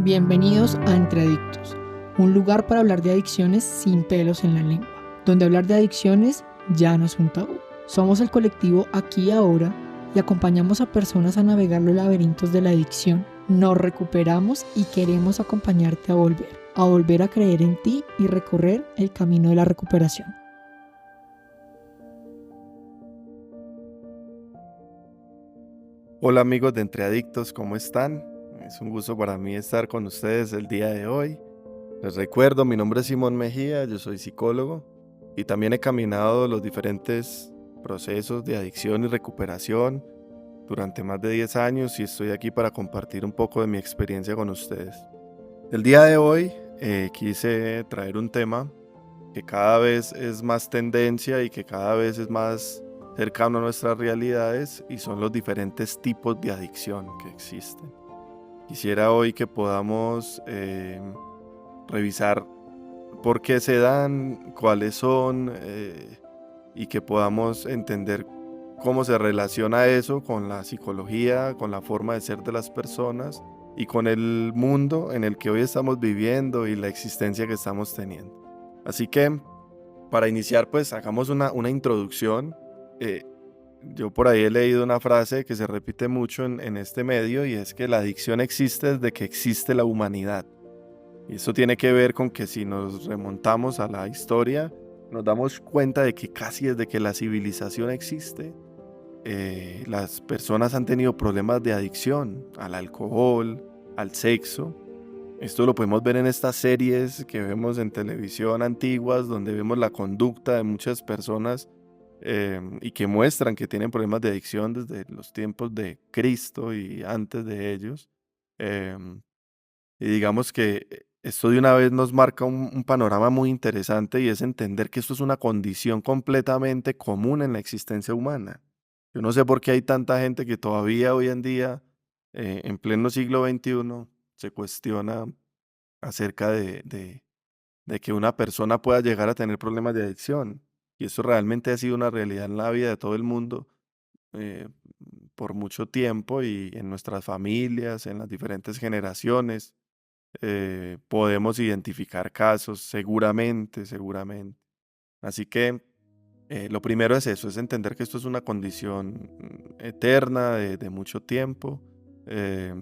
Bienvenidos a Entre Adictos, un lugar para hablar de adicciones sin pelos en la lengua, donde hablar de adicciones ya no es un tabú. Somos el colectivo Aquí y Ahora y acompañamos a personas a navegar los laberintos de la adicción. Nos recuperamos y queremos acompañarte a volver a creer en ti y recorrer el camino de la recuperación. Hola amigos de Entre Adictos, ¿cómo están? Es un gusto para mí estar con ustedes el día de hoy. Les recuerdo, mi nombre es Simón Mejía, yo soy psicólogo y también he caminado los diferentes procesos de adicción y recuperación durante más de 10 años y estoy aquí para compartir un poco de mi experiencia con ustedes. El día de hoy quise traer un tema que cada vez es más tendencia y que cada vez es más cercano a nuestras realidades y son los diferentes tipos de adicción que existen. Quisiera hoy que podamos revisar por qué se dan, cuáles son y que podamos entender cómo se relaciona eso con la psicología, con la forma de ser de las personas y con el mundo en el que hoy estamos viviendo y la existencia que estamos teniendo. Así que para iniciar, pues hagamos una introducción. Eh, yo por ahí he leído una frase que se repite mucho en este medio y es que la adicción existe desde que existe la humanidad. Y eso tiene que ver con que si nos remontamos a la historia, nos damos cuenta de que casi desde que la civilización existe, las personas han tenido problemas de adicción al alcohol, al sexo. Esto lo podemos ver en estas series que vemos en televisión antiguas, donde vemos la conducta de muchas personas y que muestran que tienen problemas de adicción desde los tiempos de Cristo y antes de ellos. Em, y digamos que esto de una vez nos marca un panorama muy interesante y es entender que esto es una condición completamente común en la existencia humana. Yo no sé por qué hay tanta gente que todavía hoy en día, en pleno siglo XXI, se cuestiona acerca de que una persona pueda llegar a tener problemas de adicción. Y eso realmente ha sido una realidad en la vida de todo el mundo eh, por mucho tiempo y en nuestras familias, en las diferentes generaciones. Podemos identificar casos seguramente. Así que lo primero es eso, es entender que esto es una condición eterna de mucho tiempo. eh,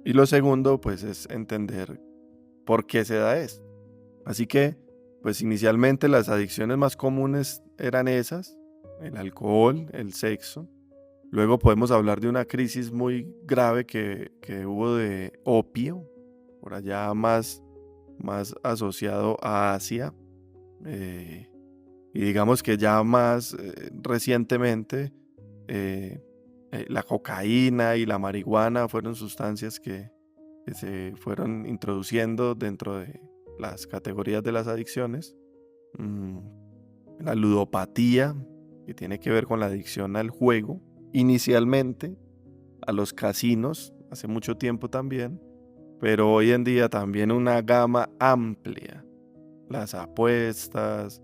y lo segundo, pues, es entender por qué se da esto. Así que, pues inicialmente las adicciones más comunes eran esas, el alcohol, el sexo. Luego podemos hablar de una crisis muy grave que hubo de opio, por allá más asociado a Asia. eh, y digamos que ya más recientemente, eh, la cocaína y la marihuana fueron sustancias que se fueron introduciendo dentro de las categorías de las adicciones. Mm, la ludopatía, que tiene que ver con la adicción al juego, inicialmente a los casinos, hace mucho tiempo también, pero hoy en día también una gama amplia, las apuestas,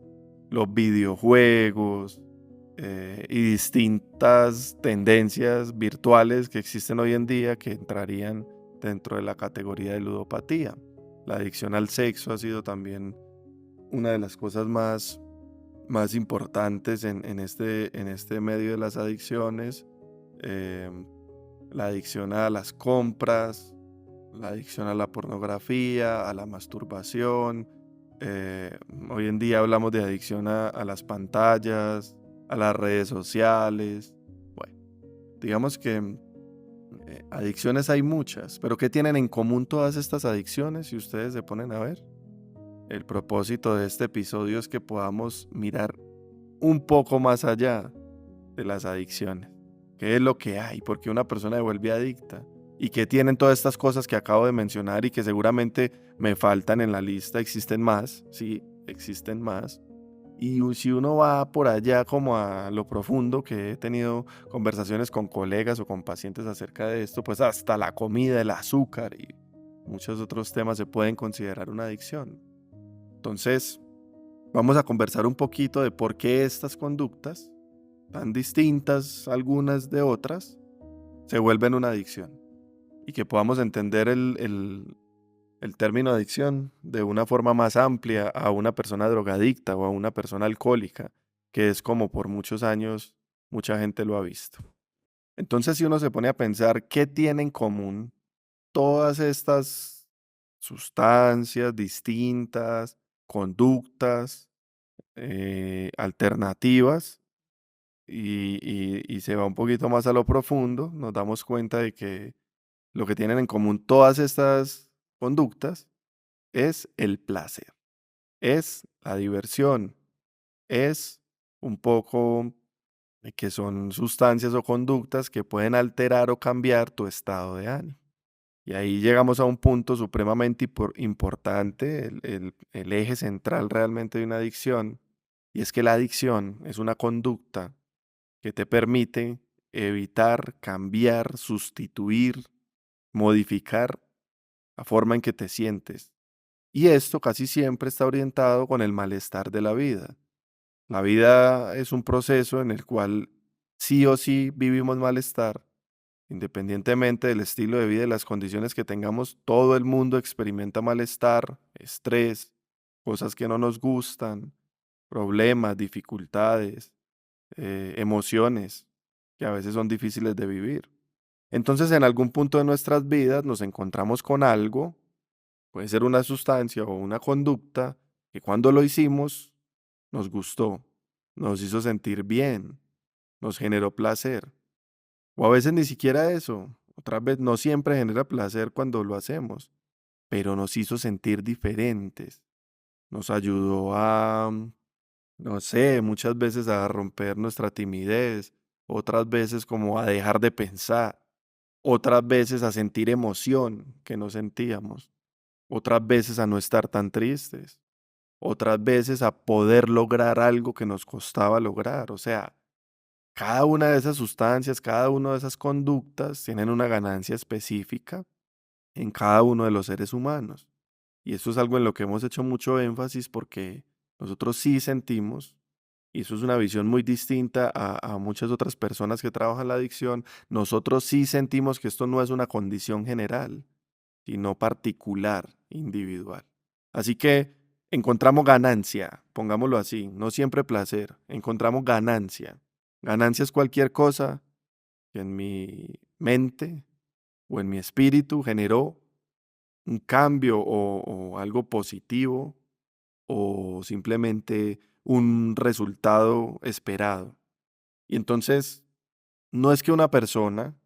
los videojuegos y distintas tendencias virtuales que existen hoy en día que entrarían dentro de la categoría de ludopatía. La adicción al sexo ha sido también una de las cosas más importantes en este medio de las adicciones. eh, la adicción a las compras, la adicción a la pornografía, a la masturbación. Hoy en día hablamos de adicción a las pantallas, a las redes sociales. Bueno, digamos que adicciones hay muchas, pero ¿qué tienen en común todas estas adicciones si ustedes se ponen a ver? El propósito de este episodio es que podamos mirar un poco más allá de las adicciones. ¿Qué es lo que hay? ¿Por qué una persona se vuelve adicta? ¿Y qué tienen todas estas cosas que acabo de mencionar y que seguramente me faltan en la lista? Existen más, sí, existen más. Y si uno va por allá como a lo profundo, que he tenido conversaciones con colegas o con pacientes acerca de esto, pues hasta la comida, el azúcar y muchos otros temas se pueden considerar una adicción. Entonces, vamos a conversar un poquito de por qué estas conductas, tan distintas algunas de otras, se vuelven una adicción y que podamos entender el término adicción de una forma más amplia a una persona drogadicta o a una persona alcohólica, que es como por muchos años mucha gente lo ha visto. Entonces, si uno se pone a pensar qué tienen en común todas estas sustancias distintas, conductas alternativas, y se va un poquito más a lo profundo, nos damos cuenta de que lo que tienen en común todas estas conductas es el placer, es la diversión, es un poco que son sustancias o conductas que pueden alterar o cambiar tu estado de ánimo. Y ahí llegamos a un punto supremamente importante, el eje central realmente de una adicción, y es que la adicción es una conducta que te permite evitar, cambiar, sustituir, modificar la forma en que te sientes. Y esto casi siempre está orientado con el malestar de la vida. La vida es un proceso en el cual sí o sí vivimos malestar. Independientemente del estilo de vida y las condiciones que tengamos, todo el mundo experimenta malestar, estrés, cosas que no nos gustan, problemas, dificultades, emociones que a veces son difíciles de vivir. Entonces, en algún punto de nuestras vidas nos encontramos con algo, puede ser una sustancia o una conducta, que cuando lo hicimos nos gustó, nos hizo sentir bien, nos generó placer. O a veces ni siquiera eso. Otras veces no siempre genera placer cuando lo hacemos, pero nos hizo sentir diferentes. Nos ayudó a, no sé, muchas veces a romper nuestra timidez, otras veces como a dejar de pensar, otras veces a sentir emoción que no sentíamos, otras veces a no estar tan tristes, otras veces a poder lograr algo que nos costaba lograr. O sea, cada una de esas sustancias, cada una de esas conductas tienen una ganancia específica en cada uno de los seres humanos. Y eso es algo en lo que hemos hecho mucho énfasis porque nosotros sí sentimos, y eso es una visión muy distinta a muchas otras personas que trabajan la adicción, nosotros sí sentimos que esto no es una condición general, sino particular, individual. Así que encontramos ganancia, pongámoslo así, no siempre placer, encontramos ganancia. Ganancia es cualquier cosa que en mi mente o en mi espíritu generó un cambio o algo positivo o simplemente un resultado esperado. Y entonces, no es que una persona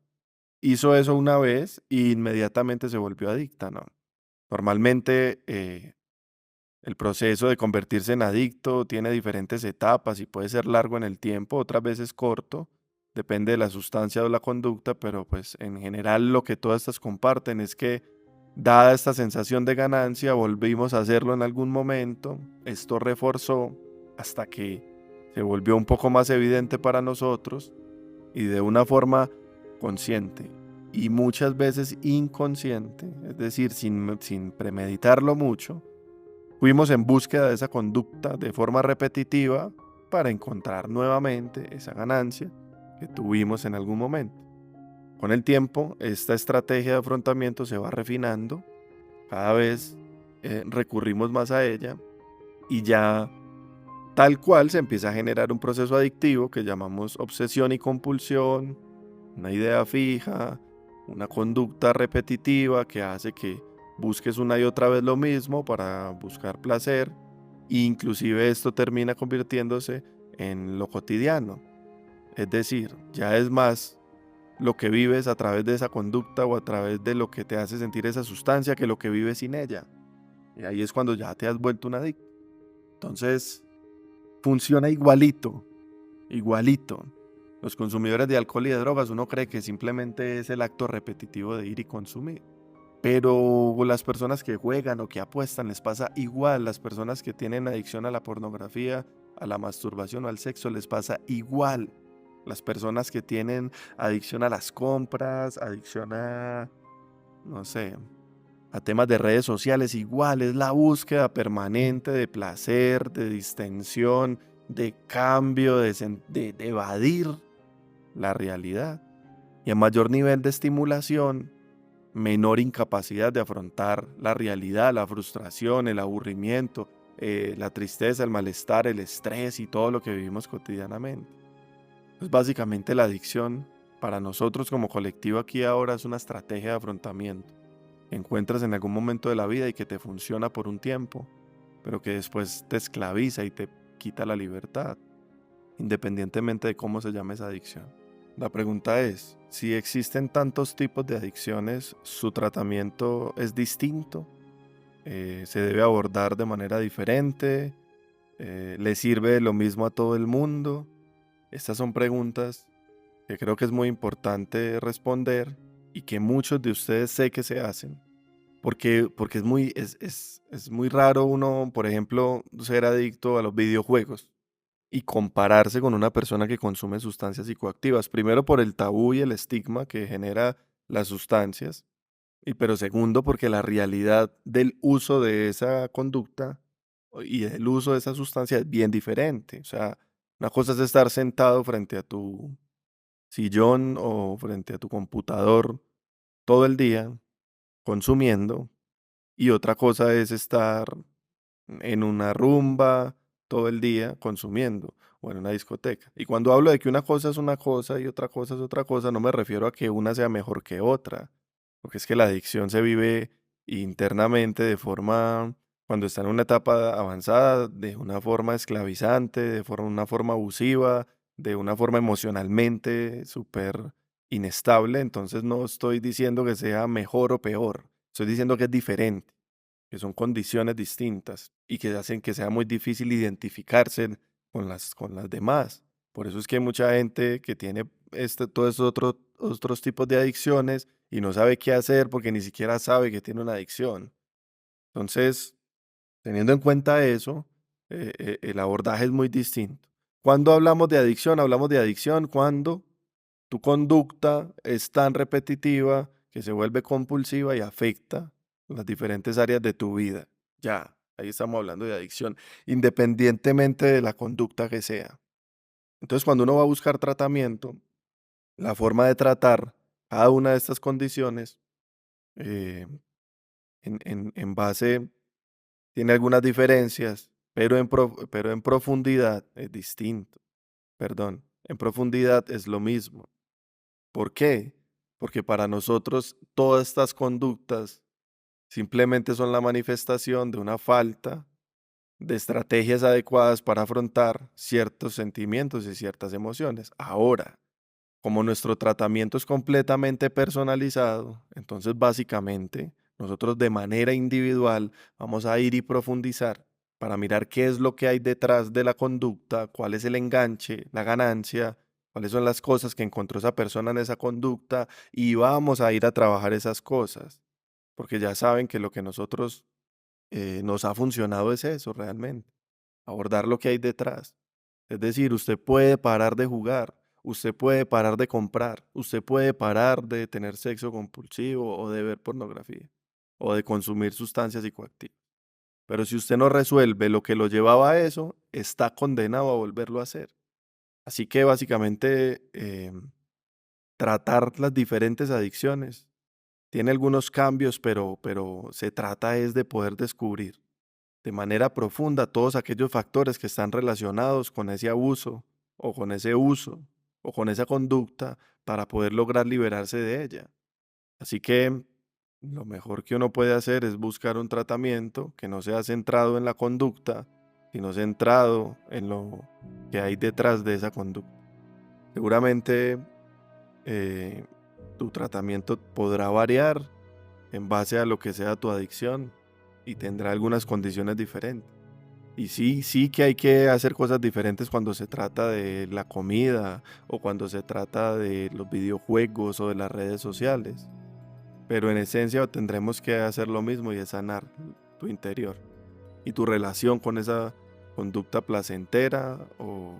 hizo eso una vez y inmediatamente se volvió adicta, no. Normalmente el proceso de convertirse en adicto tiene diferentes etapas y puede ser largo en el tiempo, otras veces corto, depende de la sustancia o la conducta, pero pues en general lo que todas estas comparten es que dada esta sensación de ganancia, volvimos a hacerlo en algún momento, esto reforzó hasta que se volvió un poco más evidente para nosotros y de una forma consciente y muchas veces inconsciente, es decir, sin premeditarlo mucho, fuimos en búsqueda de esa conducta de forma repetitiva para encontrar nuevamente esa ganancia que tuvimos en algún momento. Con el tiempo, esta estrategia de afrontamiento se va refinando, cada vez recurrimos más a ella y ya tal cual se empieza a generar un proceso adictivo que llamamos obsesión y compulsión, una idea fija, una conducta repetitiva que hace que busques una y otra vez lo mismo para buscar placer, e inclusive esto termina convirtiéndose en lo cotidiano. Es decir, ya es más lo que vives a través de esa conducta o a través de lo que te hace sentir esa sustancia que lo que vives sin ella. Y ahí es cuando ya te has vuelto un adicto. Entonces, funciona igualito, igualito. Los consumidores de alcohol y de drogas, uno cree que simplemente es el acto repetitivo de ir y consumir. Pero las personas que juegan o que apuestan les pasa igual. Las personas que tienen adicción a la pornografía, a la masturbación o al sexo les pasa igual. Las personas que tienen adicción a las compras, adicción a, no sé, a temas de redes sociales, igual es la búsqueda permanente de placer, de distensión, de cambio, de evadir la realidad. Y a mayor nivel de estimulación, menor incapacidad de afrontar la realidad, la frustración, el aburrimiento, la tristeza, el malestar, el estrés y todo lo que vivimos cotidianamente. Pues básicamente la adicción para nosotros como colectivo aquí ahora es una estrategia de afrontamiento que encuentras en algún momento de la vida y que te funciona por un tiempo, pero que después te esclaviza y te quita la libertad, independientemente de cómo se llame esa adicción. La pregunta es, si existen tantos tipos de adicciones, ¿su tratamiento es distinto? ¿Se debe abordar de manera diferente? ¿Le sirve lo mismo a todo el mundo? Estas son preguntas que creo que es muy importante responder y que muchos de ustedes sé que se hacen. Porque es muy raro uno, por ejemplo, ser adicto a los videojuegos y compararse con una persona que consume sustancias psicoactivas. Primero por el tabú y el estigma que genera las sustancias, pero segundo porque la realidad del uso de esa conducta y del uso de esa sustancia es bien diferente. O sea, una cosa es estar sentado frente a tu sillón o frente a tu computador todo el día consumiendo, y otra cosa es estar en una rumba todo el día consumiendo o en una discoteca. Y cuando hablo de que una cosa es una cosa y otra cosa es otra cosa, no me refiero a que una sea mejor que otra, porque es que la adicción se vive internamente de forma, cuando está en una etapa avanzada, de una forma esclavizante, una forma abusiva, de una forma emocionalmente súper inestable. Entonces no estoy diciendo que sea mejor o peor, estoy diciendo que es diferente, que son condiciones distintas y que hacen que sea muy difícil identificarse con las demás. Por eso es que hay mucha gente que tiene todos esos otros tipos de adicciones y no sabe qué hacer porque ni siquiera sabe que tiene una adicción. Entonces, teniendo en cuenta eso, el abordaje es muy distinto. Cuando hablamos de adicción cuando tu conducta es tan repetitiva que se vuelve compulsiva y afecta las diferentes áreas de tu vida. Ya, ahí estamos hablando de adicción, independientemente de la conducta que sea. Entonces, cuando uno va a buscar tratamiento, la forma de tratar cada una de estas condiciones eh, en base tiene algunas diferencias, pero en profundidad es distinto. Perdón, en profundidad es lo mismo. ¿Por qué? Porque para nosotros todas estas conductas simplemente son la manifestación de una falta de estrategias adecuadas para afrontar ciertos sentimientos y ciertas emociones. Ahora, como nuestro tratamiento es completamente personalizado, entonces básicamente nosotros de manera individual vamos a ir y profundizar para mirar qué es lo que hay detrás de la conducta, cuál es el enganche, la ganancia, cuáles son las cosas que encontró esa persona en esa conducta, y vamos a ir a trabajar esas cosas, porque ya saben que lo que nosotros nos ha funcionado es eso realmente, abordar lo que hay detrás. Es decir, usted puede parar de jugar, usted puede parar de comprar, usted puede parar de tener sexo compulsivo o de ver pornografía o de consumir sustancias psicoactivas. Pero si usted no resuelve lo que lo llevaba a eso, está condenado a volverlo a hacer. Así que básicamente tratar las diferentes adicciones tiene algunos cambios, pero se trata es de poder descubrir de manera profunda todos aquellos factores que están relacionados con ese abuso o con ese uso o con esa conducta para poder lograr liberarse de ella. Así que lo mejor que uno puede hacer es buscar un tratamiento que no sea centrado en la conducta, sino centrado en lo que hay detrás de esa conducta. Seguramente eh, tu tratamiento podrá variar en base a lo que sea tu adicción y tendrá algunas condiciones diferentes. Y sí que hay que hacer cosas diferentes cuando se trata de la comida o cuando se trata de los videojuegos o de las redes sociales. Pero en esencia tendremos que hacer lo mismo y es sanar tu interior y tu relación con esa conducta placentera o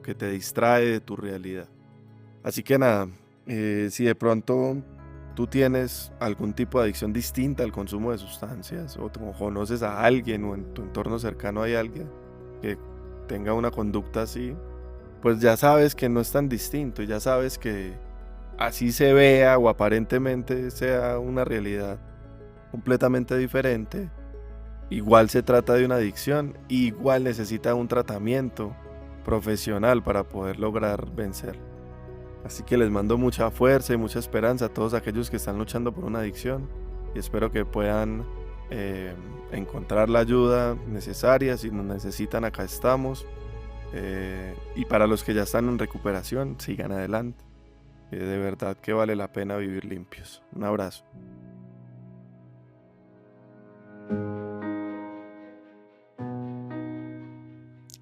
que te distrae de tu realidad. Así que nada, si de pronto tú tienes algún tipo de adicción distinta al consumo de sustancias o conoces a alguien o en tu entorno cercano hay alguien que tenga una conducta así, pues ya sabes que no es tan distinto y ya sabes que así se vea o aparentemente sea una realidad completamente diferente, igual se trata de una adicción, igual necesita un tratamiento profesional para poder lograr vencer. Así que les mando mucha fuerza y mucha esperanza a todos aquellos que están luchando por una adicción y espero que puedan encontrar la ayuda necesaria. Si nos necesitan, acá estamos. Y para los que ya están en recuperación, sigan adelante. De verdad que vale la pena vivir limpios. Un abrazo.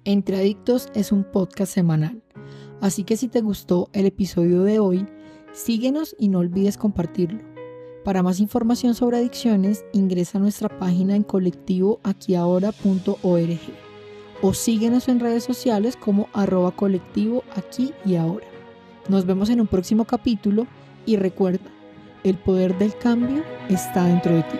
Entre Adictos es un podcast semanal, así que si te gustó el episodio de hoy, síguenos y no olvides compartirlo. Para más información sobre adicciones, ingresa a nuestra página en colectivoaquiahora.org o síguenos en redes sociales como @colectivoaquiahora. Nos vemos en un próximo capítulo y recuerda, el poder del cambio está dentro de ti.